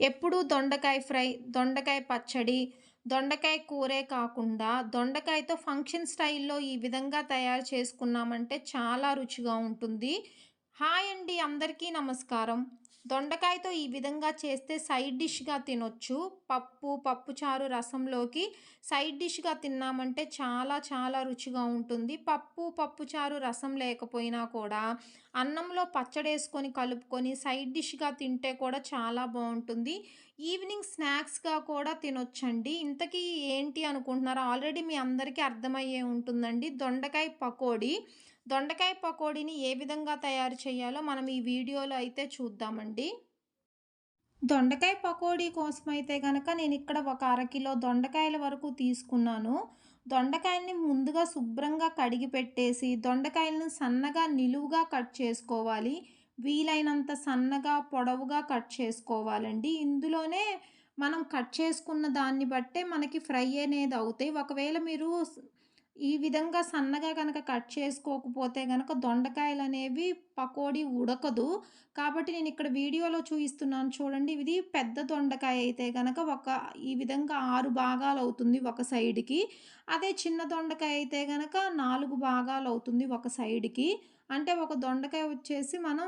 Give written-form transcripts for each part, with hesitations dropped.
ఎప్పుడూ దొండకాయ ఫ్రై, దొండకాయ పచ్చడి, దొండకాయ కూరే కాకుండా దొండకాయతో ఫంక్షన్ స్టైల్‌లో ఈ విధంగా తయారు చేసుకున్నామంటే చాలా రుచిగా ఉంటుంది. హాయ్ అండి! అందరికీ నమస్కారం. దొండకాయతో ఈ విధంగా చేస్తే సైడ్ డిష్‌గా తినొచ్చు. పప్పు, పప్పుచారు, రసంలోకి సైడ్ డిష్‌గా తిన్నామంటే చాలా చాలా రుచిగా ఉంటుంది. పప్పు, పప్పుచారు, రసం లేకపోయినా కూడా అన్నంలో పచ్చడేసుకొని కలుపుకొని సైడ్ డిష్‌గా తింటే కూడా చాలా బావుంటుంది. ఈవినింగ్ స్నాక్స్‌గా కూడా తినొచ్చండి. ఇంతకీ ఏంటి అనుకుంటున్నారా? ఆల్రెడీ మీ అందరికీ అర్థమయ్యే ఉంటుందండి. దొండకాయ పకోడీ. దొండకాయ పకోడీని ఏ విధంగా తయారు చేయాలో మనం ఈ వీడియోలో అయితే చూద్దామండి. దొండకాయ పకోడీ కోసమైతే గనక నేనిక్కడ ఒక అరకిలో దొండకాయల వరకు తీసుకున్నాను. దొండకాయల్ని ముందుగా శుభ్రంగా కడిగి పెట్టేసి, దొండకాయలను సన్నగా నిలువుగా కట్ చేసుకోవాలి. వీలైనంత సన్నగా, పొడవుగా కట్ చేసుకోవాలండి. ఇందులోనే మనం కట్ చేసుకున్న దాన్ని బట్టే మనకి ఫ్రై అనేది అవుతాయి. ఒకవేళ మీరు ఈ విధంగా సన్నగా గనక కట్ చేసుకోకపోతే గనక దొండకాయలనేవి పకోడీ ఉడకదు. కాబట్టి నేనిక్కడ వీడియోలో చూయిస్తున్నాను చూడండి. ఇది పెద్ద దొండకాయ అయితే గనక ఈ విధంగా 6 భాగాలవుతుంది ఒక సైడ్‌కి. అదే చిన్న దొండకాయ అయితే గనక 4 భాగాలవుతుంది ఒక సైడ్‌కి. అంటే ఒక దొండకాయ వచ్చేసి మనం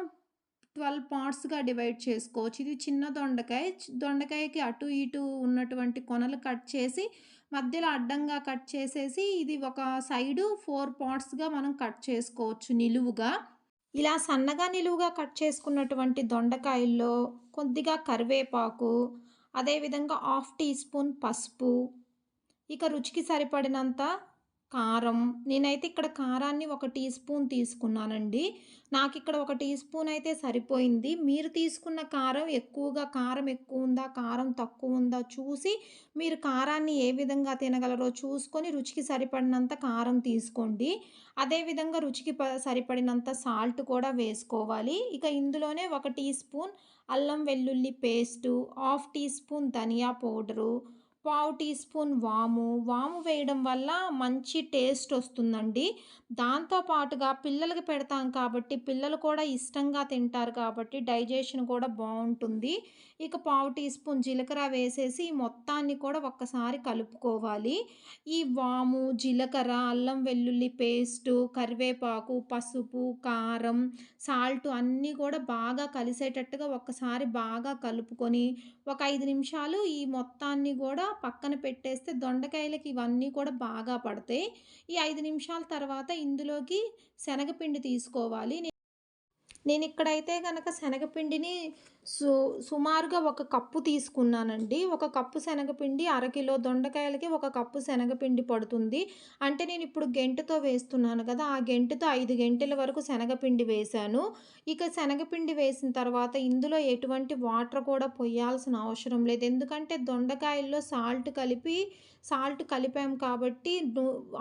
12 పార్ట్స్‌గా డివైడ్ చేసుకోవచ్చు. ఇది చిన్న దొండకాయ. దొండకాయకి అటు ఇటు ఉన్నటువంటి కొనలు కట్ చేసి మధ్యలో అడ్డంగా కట్ చేసేసి ఇది ఒక సైడు 4 పార్ట్స్‌గా మనం కట్ చేసుకోవచ్చు నిలువుగా. ఇలా సన్నగా నిలువుగా కట్ చేసుకున్నటువంటి దొండకాయల్లో కొద్దిగా కరివేపాకు, అదేవిధంగా హాఫ్ టీ స్పూన్ పసుపు, ఇక రుచికి సరిపడినంత కారం. నేనైతే ఇక్కడ కారాన్ని ఒక టీ స్పూన్ తీసుకున్నానండి. నాకిక్కడ ఒక టీ స్పూన్ అయితే సరిపోయింది. మీరు తీసుకున్న కారం ఎక్కువుందా? కారం తక్కువుందా? చూసి మీరు కారాన్ని ఏ విధంగా తినగలరో చూసుకొని రుచికి సరిపడినంత కారం తీసుకోండి. అదేవిధంగా రుచికి సరిపడినంత సాల్ట్ కూడా వేసుకోవాలి. ఇక ఇందులోనే ఒక టీ స్పూన్ అల్లం వెల్లుల్లి పేస్టు, హాఫ్ టీ స్పూన్ ధనియా పౌడరు, పావు టీ స్పూన్ వాము. వాము వేయడం వల్ల మంచి టేస్ట్ వస్తుందండి. దాంతో పాటుగా పిల్లలకి పెడతాం కాబట్టి పిల్లలు కూడా ఇష్టంగా తింటారు కాబట్టి డైజెషన్ కూడా బావుంటుంది. ఇక పావు టీ స్పూన్ జీలకర్ర వేసేసి ఈ మొత్తాన్ని కూడా ఒక్కసారి కలుపుకోవాలి. ఈ వాము, జీలకర్ర, అల్లం వెల్లుల్లి పేస్టు, కరివేపాకు, పసుపు, కారం, సాల్ట్ అన్నీ కూడా బాగా కలిసేటట్టుగా ఒక్కసారి బాగా కలుపుకొని ఒక 5 నిమిషాలు ఈ మొత్తాన్ని గూడా పక్కన పెట్టేస్తే దొండకాయలకి ఇవన్నీ కూడా బాగా పడతాయి. ఈ 5 నిమిషాల తర్వాత ఇందులోకి శనగపిండి తీసుకోవాలి. నేనిక్కడైతే గనక శనగపిండిని సు సుమారుగా ఒక కప్పు తీసుకున్నానండి. ఒక కప్పు శనగపిండి అరకిలో దొండకాయలకి ఒక కప్పు శనగపిండి పడుతుంది. అంటే నేనిప్పుడు గెంటెతో వేస్తున్నాను కదా! ఆ గెంటెతో 5 గెంటెల వరకు శనగపిండి వేశాను. ఇక శనగపిండి వేసిన తర్వాత ఇందులో ఎటువంటి వాటర్ కూడా పొయ్యాల్సిన అవసరం లేదు. ఎందుకంటే దొండకాయల్లో సాల్ట్ కలిపాం కాబట్టి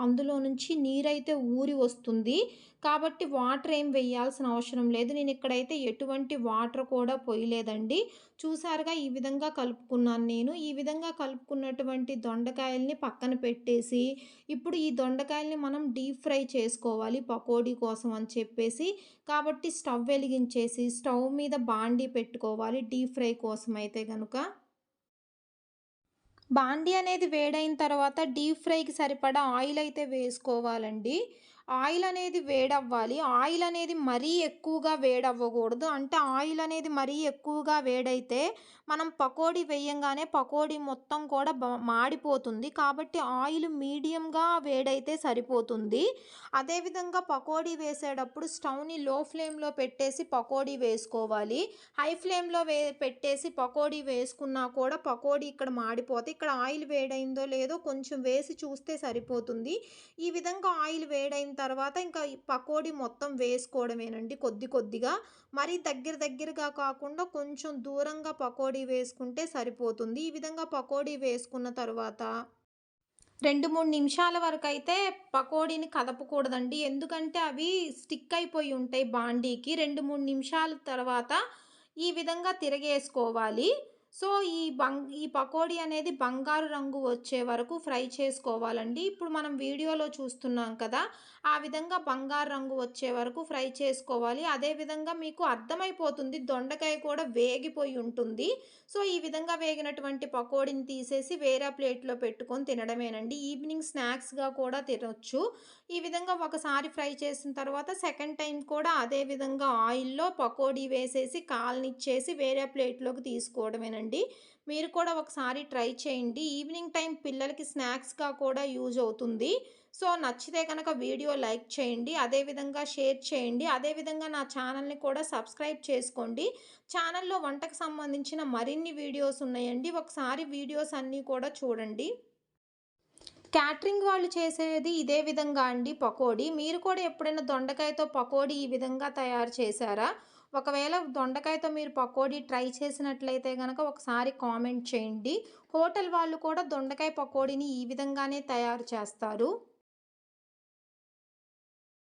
అందులో నుంచి నీరైతే ఊరి వస్తుంది. కాబట్టి వాటర్ ఏం వెయ్యాల్సిన అవసరం లేదు. నేనిక్కడైతే ఎటువంటి వాటర్ కూడా పొయలేదండి. చూసారుగా ఈ విధంగా కలుపుకున్నాను నేను. ఈ విధంగా కలుపుకున్నటువంటి దొండకాయల్ని పక్కన పెట్టేసి, ఇప్పుడు ఈ దొండకాయల్ని మనం డీప్ ఫ్రై చేసుకోవాలి పకోడీ కోసం అని చెప్పేసి, కాబట్టి స్టవ్ వెలిగించేసి, స్టవ్ మీద బాండీ పెట్టుకోవాలి డీప్ ఫ్రై కోసమయితే గనుక. బాండీ అనేది వేడైన తర్వాత డీప్ ఫ్రైకి సరిపడా ఆయిల్ అయితే వేసుకోవాలండి. ఆయిల్ అనేది వేడవ్వాలి. ఆయిల్ అనేది మరీ ఎక్కువగా వేడవ్వకూడదు. అంటే ఆయిల్ అనేది మరీ ఎక్కువగా వేడైతే మనం పకోడీ వేయంగానే పకోడీ మొత్తం కూడా మాడిపోతుంది. కాబట్టి ఆయిల్ మీడియంగా వేడైతే సరిపోతుంది. అదేవిధంగా పకోడీ వేసేటప్పుడు స్టవ్‌ని లో ఫ్లేమ్‌లో పెట్టేసి పకోడీ వేసుకోవాలి. హై ఫ్లేమ్‌లో పెట్టేసి పకోడీ వేసుకున్నా కూడా పకోడీ ఇక్కడ మాడిపోతాయి. ఇక్కడ ఆయిల్ వేడైందో లేదో కొంచెం వేసి చూస్తే సరిపోతుంది. ఈ విధంగా ఆయిల్ వేడైన తర్వాత ఇంకా ఈ పకోడీ మొత్తం వేసుకోవడమేనండి కొద్ది కొద్దిగా. మరీ దగ్గరగా కాకుండా కొంచెం దూరంగా పకోడీ వేసుకుంటే సరిపోతుంది. ఈ విధంగా పకోడీ వేసుకున్న తర్వాత 2, 3 నిమిషాల వరకైతే పకోడీని కదపకూడదండి. ఎందుకంటే అవి స్టిక్ అయిపోయి ఉంటాయి బాండీకి. 2, 3 నిమిషాల తర్వాత ఈ విధంగా తిరగేసుకోవాలి. సో, ఈ పకోడీ అనేది బంగారు రంగు వచ్చే వరకు ఫ్రై చేసుకోవాలండి. ఇప్పుడు మనం వీడియోలో చూస్తున్నాం కదా! ఆ విధంగా బంగారు రంగు వచ్చే వరకు ఫ్రై చేసుకోవాలి. అదే విధంగా మీకు అర్థమైపోతుంది దొండకాయ కూడా వేగిపోయి ఉంటుంది. సో, ఈ విధంగా వేగినటువంటి పకోడీని తీసేసి వేరే ప్లేట్‌లో పెట్టుకొని తినడమేనండి. ఈవినింగ్ స్నాక్స్‌గా కూడా తినొచ్చు. ఈ విధంగా ఒకసారి ఫ్రై చేసిన తర్వాత సెకండ్ టైమ్ కూడా అదే విధంగా ఆయిల్‌లో పకోడీ వేసేసి కాలనిచ్చేసి వేరే ప్లేట్‌లోకి తీసుకోవడమేనండి. మీరు కూడా ఒకసారి ట్రై చేయండి. ఈవినింగ్ టైం పిల్లలకి స్నాక్స్‌గా కూడా యూజ్ అవుతుంది. సో, నచ్చితే గనక వీడియో లైక్ చేయండి. అదే విధంగా షేర్ చేయండి. అదే విధంగా నా ఛానల్‌ని కూడా సబ్స్క్రైబ్ చేసుకోండి. ఛానల్‌లో వంటకు సంబంధించిన మరిన్ని వీడియోస్ ఉన్నాయండి. ఒకసారి వీడియోస్ అన్నీ కూడా చూడండి. క్యాటరింగ్ వాళ్ళు చేసేది ఇదే విధంగా అండి పకోడీ. మీరు కూడా ఎప్పుడైనా దొండకాయతో పకోడీ ఈ విధంగా తయారు చేశారా? ఒకవేళ దొండకాయతో మీరు పకోడీ ట్రై చేసినట్లయితే గనక ఒకసారి కామెంట్ చేయండి. హోటల్ వాళ్ళు కూడా దొండకాయ పకోడీని ఈ విధంగానే తయారు చేస్తారు.